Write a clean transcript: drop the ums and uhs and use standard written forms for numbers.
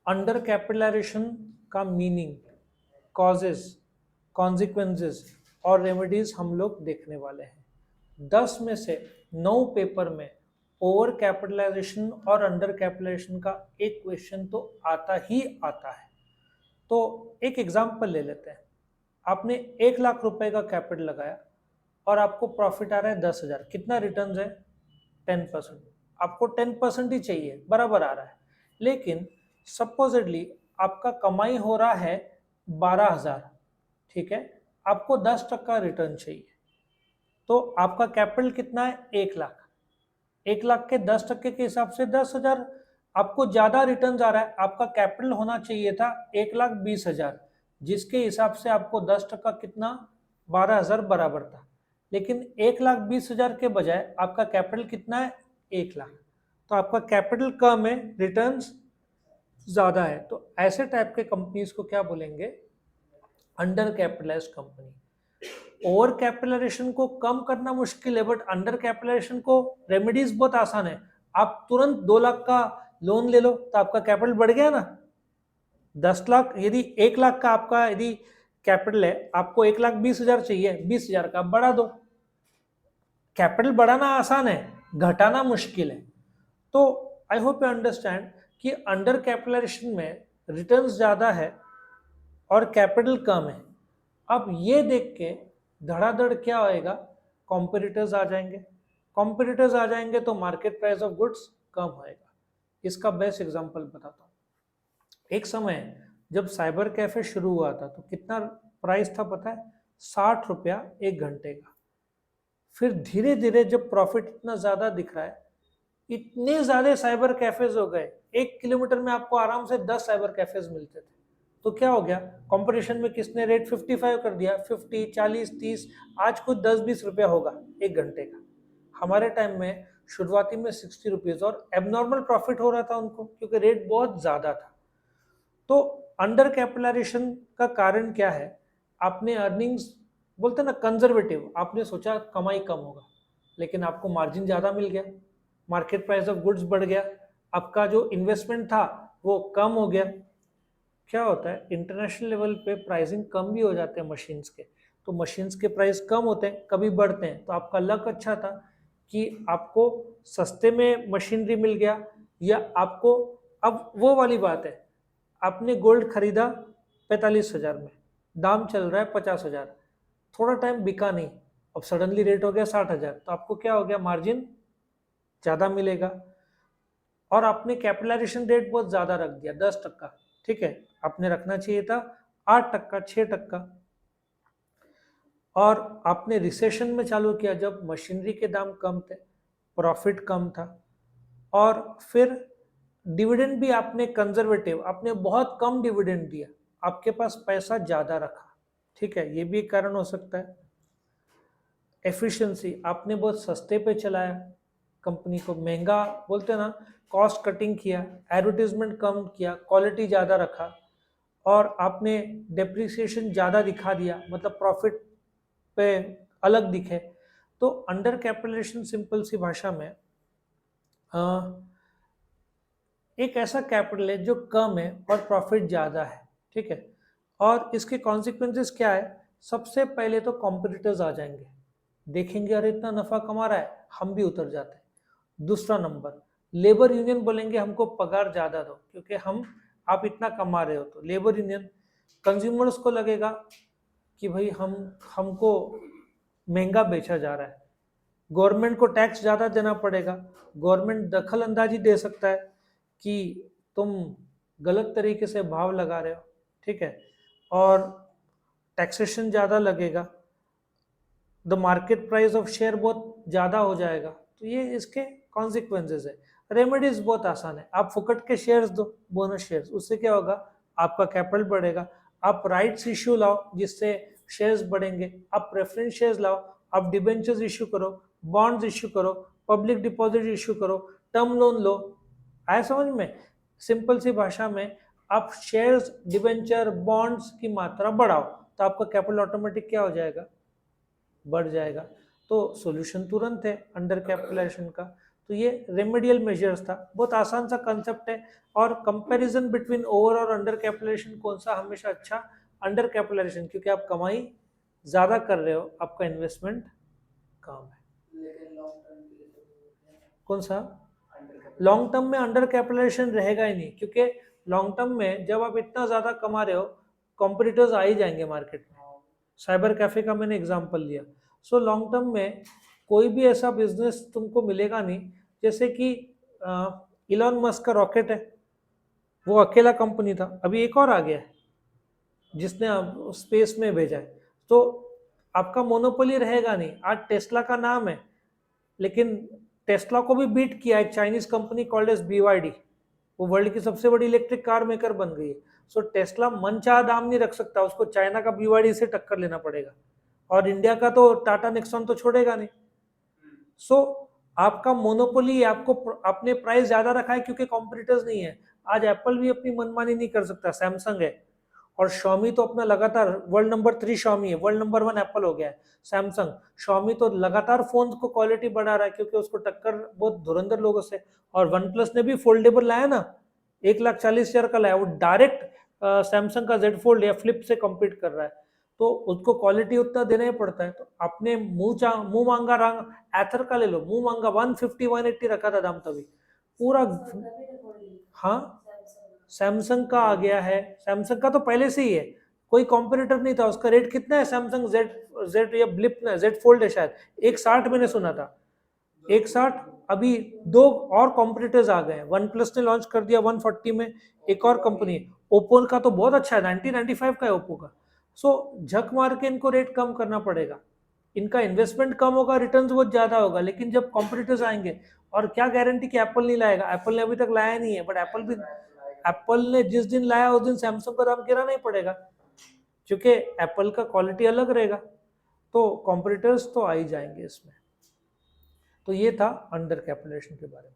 Under capitalization का meaning, causes, consequences और remedies हम लोग देखने वाले हैं। 10 में से 9 पेपर में ओवर कैपिटलाइजेशन और अंडर कैपिटलाइजेशन का एक क्वेश्चन तो आता ही आता है। तो एक एग्जांपल ले लेते हैं। आपने 1 लाख रुपए का कैपिटल लगाया और आपको प्रॉफिट आ रहा है 10,000। कितना रिटर्न है? 10%। आपको 10% ही चाहिए, बराबर आ रहा है। लेकिन सपोजिटली आपका कमाई हो रहा है 12,000, ठीक है, आपको 10% रिटर्न चाहिए। तो आपका कैपिटल कितना है? 1 लाख। 1 लाख के 10% के हिसाब से 10,000। आपको ज्यादा रिटर्न आ रहा है, आपका कैपिटल होना चाहिए था 1,20,000, जिसके हिसाब से आपको 10% कितना? 12,000 बराबर था। लेकिन 1,20,000 के बजाय आपका कैपिटल कितना है? 1 लाख। तो आपका कैपिटल कम है, रिटर्न ज्यादा है। तो ऐसे टाइप के कंपनीज को क्या बोलेंगे? Under capitalized company. Over capitalization को कम करना मुश्किल है, बट अंडर कैपिटलाइजेशन को रेमेडीज बहुत आसान है। आप तुरंत 2 लाख का लोन ले लो तो आपका कैपिटल बढ़ गया ना। 10 लाख, यदि 1 लाख का आपका यदि कैपिटल है, आपको 1,20,000 चाहिए, 20,000 का बढ़ा दो। कैपिटल बढ़ाना आसान है, घटाना मुश्किल है। तो आई होप यू अंडरस्टैंड कि अंडर कैपिटलाइजेशन में रिटर्न्स ज्यादा है और कैपिटल कम है। अब ये देख के धड़ाधड़ क्या होएगा? कॉम्पिटिटर्स आ जाएंगे। कॉम्पिटिटर्स आ जाएंगे तो मार्केट प्राइस ऑफ गुड्स कम होएगा। इसका बेस्ट एग्जांपल बताता हूँ। एक समय जब साइबर कैफे शुरू हुआ था तो कितना प्राइस था पता है? 60 रुपया 1 घंटे का। फिर धीरे धीरे जब प्रॉफिट इतना ज्यादा दिख रहा है, इतने ज्यादा साइबर कैफेज हो गए, 1 किलोमीटर में आपको आराम से 10 साइबर कैफेज मिलते थे। तो क्या हो गया? कंपटीशन में किसने रेट 55 कर दिया? 50, 40, 30, आज कुछ 10-20 रुपया होगा 1 घंटे का। हमारे टाइम में शुरुआती में 60 रुपीज और एबनॉर्मल प्रॉफिट हो रहा था उनको, क्योंकि रेट बहुत ज्यादा था। तो अंडर कैपिटलाइजेशन का कारण क्या है? आपने अर्निंग्स, बोलते ना कंजर्वेटिव, आपने सोचा कमाई कम होगा, लेकिन आपको मार्जिन ज्यादा मिल गया, मार्केट प्राइस ऑफ गुड्स बढ़ गया, आपका जो इन्वेस्टमेंट था वो कम हो गया। क्या होता है, इंटरनेशनल लेवल पे प्राइसिंग कम भी हो जाते हैं मशीन्स के। तो मशीन्स के प्राइस कम होते हैं, कभी बढ़ते हैं। तो आपका लक अच्छा था कि आपको सस्ते में मशीनरी मिल गया, या आपको, अब वो वाली बात है, आपने गोल्ड खरीदा 45,000 में, दाम चल रहा है 50,000, थोड़ा टाइम बिका नहीं, अब सडनली रेट हो गया 60,000, तो आपको क्या हो गया? मार्जिन ज़्यादा मिलेगा। और आपने कैपिटलाइजेशन रेट बहुत ज़्यादा रख दिया, 10%, ठीक है, आपने रखना चाहिए था 8%, 6%। और आपने रिसेशन में चालू किया जब मशीनरी के दाम कम थे, प्रॉफिट कम था, और फिर डिविडेंड भी आपने कंजर्वेटिव, आपने बहुत कम डिविडेंड दिया, आपके पास पैसा ज़्यादा रखा, ठीक है, ये भी एक कारण हो सकता है। एफिशिएंसी, आपने बहुत सस्ते पे चलाया, कंपनी को महंगा, बोलते हैं ना, कॉस्ट कटिंग किया, एडवर्टीजमेंट कम किया, क्वालिटी ज़्यादा रखा, और आपने डेप्रिसिएशन ज़्यादा दिखा दिया, मतलब प्रॉफिट पे अलग दिखे। तो अंडर कैपिटलाइजेशन सिंपल सी भाषा में एक ऐसा कैपिटल है जो कम है और प्रॉफिट ज़्यादा है, ठीक है। और इसके कॉन्सिक्वेंसेस क्या है? सबसे पहले तो कॉम्पिटिटर्स आ जाएंगे, देखेंगे अरे इतना नफा कमा रहा है, हम भी उतर जाते हैं। दूसरा नंबर, लेबर यूनियन बोलेंगे हमको पगार ज़्यादा दो, क्योंकि हम, आप इतना कमा रहे हो। तो लेबर यूनियन, कंज्यूमर्स को लगेगा कि भाई हमको महंगा बेचा जा रहा है, गवर्नमेंट को टैक्स ज़्यादा देना पड़ेगा, गवर्नमेंट दखल अंदाजी दे सकता है कि तुम गलत तरीके से भाव लगा रहे हो, ठीक है, और टैक्सेशन ज़्यादा लगेगा, the market price of share बहुत ज़्यादा हो जाएगा। तो ये इसके कॉन्सिक्वेंसेस है। रेमेडीज बहुत आसान है, आप फुकट के शेयर्स दो, बोनस शेयर्स, उससे क्या होगा? आपका कैपिटल बढ़ेगा। आप राइट्स इश्यू लाओ जिससे शेयर्स बढ़ेंगे, आप प्रेफरेंस शेयर्स लाओ, आप डिबेंचर्स इश्यू करो, बॉन्ड्स इश्यू करो, पब्लिक डिपॉजिट इश्यू करो, टर्म लोन लो। आया समझ में? सिंपल सी भाषा में, आप शेयर्स, डिबेंचर, बॉन्ड्स की मात्रा बढ़ाओ तो आपका कैपिटल ऑटोमेटिक क्या हो जाएगा? बढ़ जाएगा। तो सॉल्यूशन तुरंत है अंडर कैपिटलाइजेशन का। तो ये रेमेडियल मेजर्स था, बहुत आसान सा कंसेप्ट है। और कंपैरिजन बिटवीन ओवर और अंडर कैपिटलाइजेशन कौन सा हमेशा अच्छा? अंडर कैपिटलाइजेशन, क्योंकि आप कमाई ज्यादा कर रहे हो, आपका इन्वेस्टमेंट कम है। कौन सा? लॉन्ग टर्म में अंडर कैपिटलाइजेशन रहेगा ही नहीं, क्योंकि लॉन्ग टर्म में जब आप इतना ज्यादा कमा रहे हो, कॉम्पिटिटर्स आ ही जाएंगे मार्केट में। साइबर कैफे का मैंने एग्जांपल लिया। सो लॉन्ग टर्म में कोई भी ऐसा बिजनेस तुमको मिलेगा नहीं, जैसे कि इलॉन मस्क का रॉकेट है, वो अकेला कंपनी था, अभी एक और आ गया है जिसने स्पेस में भेजा है। तो आपका मोनोपोली रहेगा नहीं। आज टेस्ला का नाम है, लेकिन टेस्ला को भी बीट किया एक Chinese company called as BYD। वो वर्ल्ड की सबसे बड़ी इलेक्ट्रिक कार मेकर बन गई है। सो टेस्ला मनचाहा दाम नहीं रख सकता, उसको चाइना का BYD से टक्कर लेना पड़ेगा, और इंडिया का तो टाटा नेक्सॉन तो छोड़ेगा नहीं। सो आपका मोनोपोली, आपको आपने प्राइस ज्यादा रखा है क्योंकि कॉम्पिटिटर्स नहीं है। आज एप्पल भी अपनी मनमानी नहीं कर सकता, सैमसंग है, और Xiaomi तो अपना लगातार वर्ल्ड नंबर 3 Xiaomi है, वर्ल्ड नंबर 1 एप्पल हो गया है। सैमसंग, Xiaomi तो लगातार फोन को क्वालिटी बढ़ा रहा है क्योंकि उसको टक्कर बहुत धुरंधर लोगों से। और वन प्लस ने भी फोल्डेबल लाया ना, 1,40,000 का लाया, वो डायरेक्ट सैमसंग का Z Fold या फ्लिप से कम्पीट कर रहा है। तो उसको क्वालिटी उतना देना ही पड़ता है। तो आपने मुंह मांगा रंग, एथर का ले लो, मुंह मांगा 150 180 रखा था दाम तभी पूरा। हाँ, सैमसंग का आ गया है, सैमसंग का तो पहले से ही है, कोई कॉम्पिटिटर नहीं था। उसका रेट कितना है? सैमसंग जेड या ब्लिप ना, जेड फोल्ड है शायद, 160 मैंने सुना था, 160। अभी दो और कॉम्पिटिटर्स आ गए हैं, वन प्लस ने लॉन्च कर दिया 140 में, एक और कंपनी। ओप्पो का तो बहुत अच्छा है, 90-95 का है ओप्पो का। सो झक मार के इनको रेट कम करना पड़ेगा, इनका इन्वेस्टमेंट कम होगा, रिटर्न्स बहुत ज्यादा होगा। लेकिन जब कॉम्पिटिटर्स आएंगे, और क्या गारंटी कि एप्पल नहीं लाएगा? एप्पल ने अभी तक लाया नहीं है, बट एप्पल ने जिस दिन लाया उस दिन सैमसंग का दाम गिराना ही पड़ेगा, क्योंकि एप्पल का क्वालिटी अलग रहेगा। तो कॉम्पिटिटर्स तो आ ही जाएंगे इसमें। तो ये था अंडर कैपिटलाइजेशन के बारे में।